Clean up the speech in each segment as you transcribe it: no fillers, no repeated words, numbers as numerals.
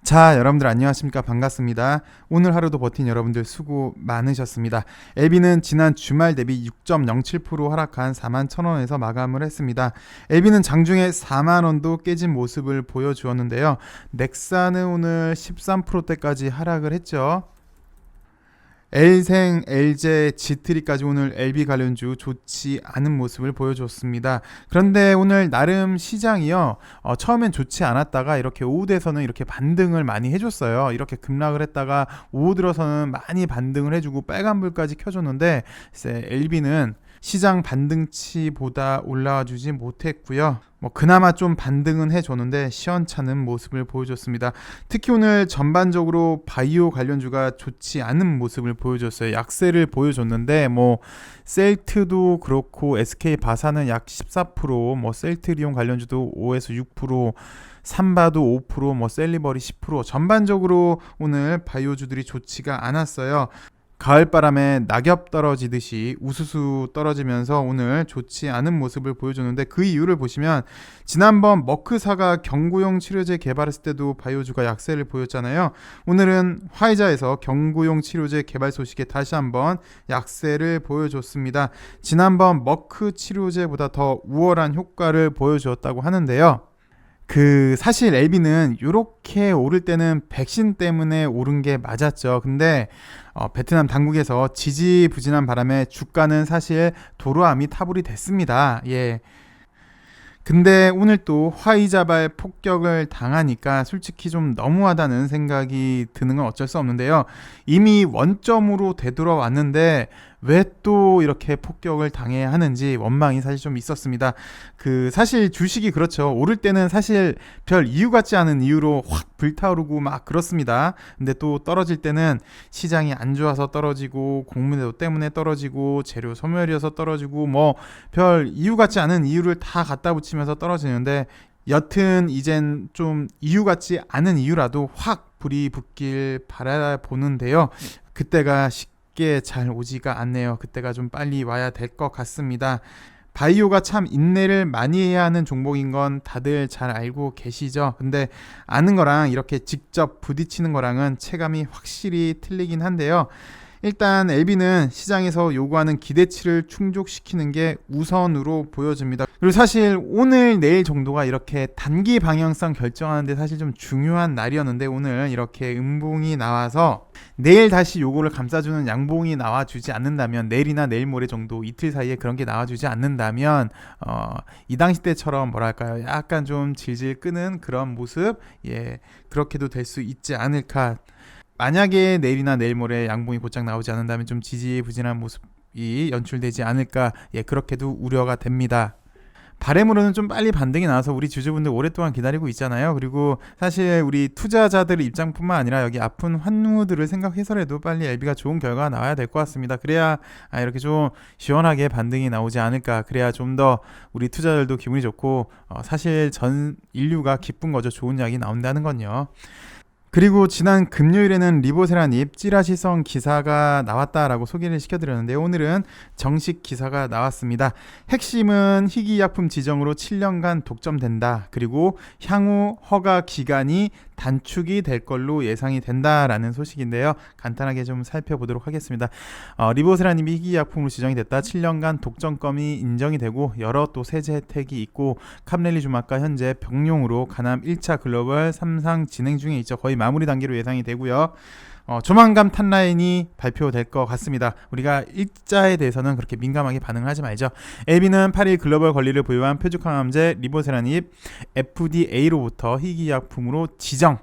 자, 여러분들 안녕하십니까? 반갑습니다. 오늘 하루도 버틴 여러분들 수고 많으셨습니다. LB는 지난 주말 대비 6.07% 하락한 41,000원에서 마감을 했습니다. LB는 장중에 4만원도 깨진 모습을 보여주었는데요. 넥사는 오늘 13%대까지 하락을 했죠. L생, LJ, G트리까지 오늘 LB 관련주 좋지 않은 모습을 보여줬습니다. 그런데 오늘 나름 시장이요, 처음엔 좋지 않았다가 이렇게 오후 돼서는 이렇게 반등을 많이 해줬어요. 이렇게 급락을 했다가 오후 들어서는 많이 반등을 해주고 빨간불까지 켜줬는데 LB는 시장 반등치보다 올라와 주지 못했고요. 그나마 좀 반등은 해줬는데 시원찮은 모습을 보여줬습니다. 특히 오늘 전반적으로 바이오 관련주가 좋지 않은 모습을 보여줬어요. 약세를 보여줬는데 셀트도 그렇고 SK 바사는 약 14%, 셀트리온 관련주도 5에서 6%, 삼바도 5%, 셀리버리 10%, 전반적으로 오늘 바이오주들이 좋지가 않았어요. 가을바람에 낙엽 떨어지듯이 우수수 떨어지면서 오늘 좋지 않은 모습을 보여줬는데, 그 이유를 보시면 지난번 머크사가 경구용 치료제 개발했을 때도 바이오주가 약세를 보였잖아요. 오늘은 화이자에서 경구용 치료제 개발 소식에 다시 한번 약세를 보여줬습니다. 지난번 머크 치료제보다 더 우월한 효과를 보여주었다고 하는데요. 사실 LB는 이렇게 오를 때는 백신 때문에 오른 게 맞았죠. 근데 베트남 당국에서 지지부진한 바람에 주가는 사실 도로암이 타불이 됐습니다. 예. 근데 오늘 또 화이자발 폭격을 당하니까 솔직히 좀 너무하다는 생각이 드는 건 어쩔 수 없는데요. 이미 원점으로 되돌아왔는데 왜 또 이렇게 폭격을 당해야 하는지 원망이 사실 좀 있었습니다. 사실 주식이 그렇죠. 오를 때는 사실 별 이유 같지 않은 이유로 확 불타오르고 막 그렇습니다. 근데 또 떨어질 때는 시장이 안 좋아서 떨어지고, 공매도 때문에 떨어지고, 재료 소멸이어서 떨어지고, 별 이유 같지 않은 이유를 다 갖다 붙이면서 떨어지는데, 여튼 이젠 좀 이유 같지 않은 이유라도 확 불이 붙길 바라보는데요. 그때가 쉽게 잘 오지가 않네요. 그때가 좀 빨리 와야 될 것 같습니다. 바이오가 참 인내를 많이 해야 하는 종목인 건 다들 잘 알고 계시죠. 근데 아는 거랑 이렇게 직접 부딪히는 거랑은 체감이 확실히 틀리긴 한데요. 일단 LB는 시장에서 요구하는 기대치를 충족시키는 게 우선으로 보여집니다. 그리고 사실 오늘 내일 정도가 이렇게 단기 방향성 결정하는데 사실 좀 중요한 날이었는데, 오늘 이렇게 음봉이 나와서 내일 다시 요거를 감싸주는 양봉이 나와주지 않는다면, 내일이나 내일 모레 정도 이틀 사이에 그런 게 나와주지 않는다면 이 당시 때처럼 뭐랄까요, 약간 좀 질질 끄는 그런 모습, 그렇게도 될 수 있지 않을까. 만약에 내일이나 내일 모레 양봉이 곧장 나오지 않는다면 좀 지지부진한 모습이 연출되지 않을까, 그렇게도 우려가 됩니다. 바람으로는 좀 빨리 반등이 나와서 우리 주주분들 오랫동안 기다리고 있잖아요. 그리고 사실 우리 투자자들의 입장뿐만 아니라 여기 아픈 환우들을 생각해서라도 빨리 LB가 좋은 결과가 나와야 될 것 같습니다. 그래야 이렇게 좀 시원하게 반등이 나오지 않을까. 그래야 좀 더 우리 투자자들도 기분이 좋고, 사실 전 인류가 기쁜 거죠. 좋은 약이 나온다는 건요. 그리고 지난 금요일에는 리보세라닙 찌라시성 기사가 나왔다라고 소개를 시켜드렸는데, 오늘은 정식 기사가 나왔습니다. 핵심은 희귀약품 지정으로 7년간 독점된다. 그리고 향후 허가 기간이 단축이 될 걸로 예상이 된다라는 소식인데요. 간단하게 좀 살펴보도록 하겠습니다. 리보세라닙이 희귀약품으로 지정이 됐다. 7년간 독점권이 인정이 되고, 여러 또 세제 혜택이 있고, 캄렐리주마카 현재 병용으로 가남 1차 글로벌 3상 진행 중에 있죠. 거의 마무리 단계로 예상이 되고요. 조만간 탑라인이 발표될 것 같습니다. 우리가 일자에 대해서는 그렇게 민감하게 반응을 하지 말죠. LB는 8일 글로벌 권리를 보유한 표준항암제 리보세라닙 FDA로부터 희귀약품으로 지정,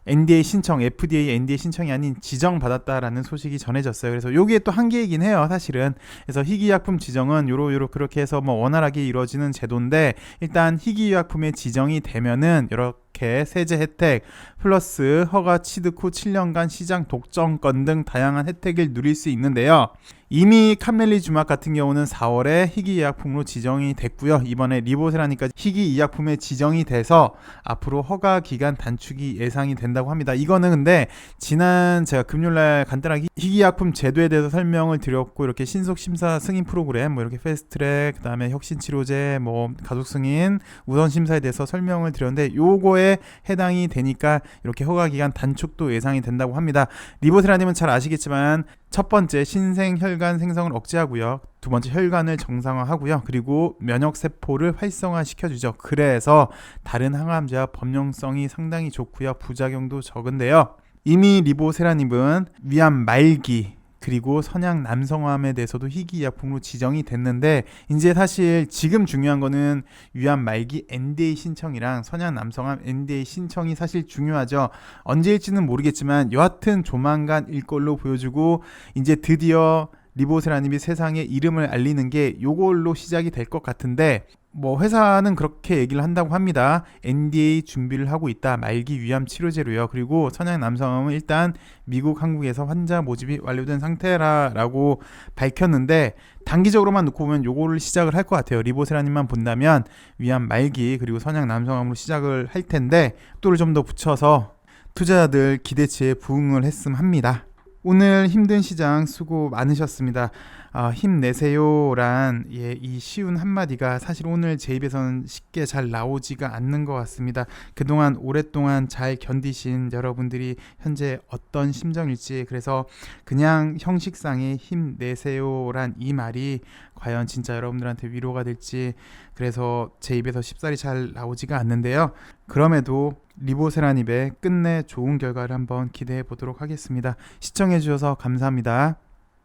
NDA 신청, FDA NDA 신청이 아닌 지정받았다라는 소식이 전해졌어요. 그래서 요게 또 한계이긴 해요, 사실은. 그래서 희귀약품 지정은 요로 그렇게 해서 원활하게 이루어지는 제도인데, 일단 희귀약품의 지정이 되면은 이렇게 세제 혜택 플러스 허가 취득 후 7년간 시장 독점권 등 다양한 혜택을 누릴 수 있는데요. 이미 캄렐리주막 같은 경우는 4월에 희귀의약품으로 지정이 됐고요. 이번에 리보세라니까지 희귀의약품에 지정이 돼서 앞으로 허가 기간 단축이 예상이 된다고 합니다. 이거는 근데 지난 제가 금요일날 간단하게 희귀의약품 제도에 대해서 설명을 드렸고, 이렇게 신속심사 승인 프로그램, 이렇게 패스트트랙, 그 다음에 혁신치료제, 가속승인, 우선심사에 대해서 설명을 드렸는데, 요거에 정도에 해당이 되니까 이렇게 허가기간 단축도 예상이 된다고 합니다. 리보세라님은 잘 아시겠지만 첫 번째 신생 혈관 생성을 억제하고요. 두 번째 혈관을 정상화하고요. 그리고 면역세포를 활성화시켜주죠. 그래서 다른 항암제와 범용성이 상당히 좋고요. 부작용도 적은데요. 이미 리보세라님은 위암 말기 그리고 선양 남성암에 대해서도 희귀약품으로 지정이 됐는데 이제 사실 지금 중요한 거는 위암 말기 NDA 신청이랑 선양 남성암 NDA 신청이 사실 중요하죠. 언제일지는 모르겠지만 여하튼 조만간일 걸로 보여주고 이제 드디어 리보세라님이 세상에 이름을 알리는 게 요걸로 시작이 될 것 같은데 뭐 회사는 그렇게 얘기를 한다고 합니다. NDA 준비를 하고 있다. 말기 위암 치료제로요. 그리고 선양 남성암은 일단 미국, 한국에서 환자 모집이 완료된 상태라고 밝혔는데 단기적으로만 놓고 보면 요거를 시작을 할 것 같아요. 리보세라님만 본다면 위암 말기 그리고 선양 남성암으로 시작을 할 텐데 또를 좀 더 붙여서 투자자들 기대치에 부응을 했음 합니다. 오늘 힘든 시장 수고 많으셨습니다. 힘내세요란 이 쉬운 한마디가 사실 오늘 제 입에서는 쉽게 잘 나오지가 않는 것 같습니다. 그동안 오랫동안 잘 견디신 여러분들이 현재 어떤 심정일지 그래서 그냥 형식상의 힘내세요란 이 말이 과연 진짜 여러분들한테 위로가 될지 그래서 제 입에서 쉽사리 잘 나오지가 않는데요. 그럼에도 리보세라님의 끝내 좋은 결과를 한번 기대해 보도록 하겠습니다. 시청해 주셔서 감사합니다.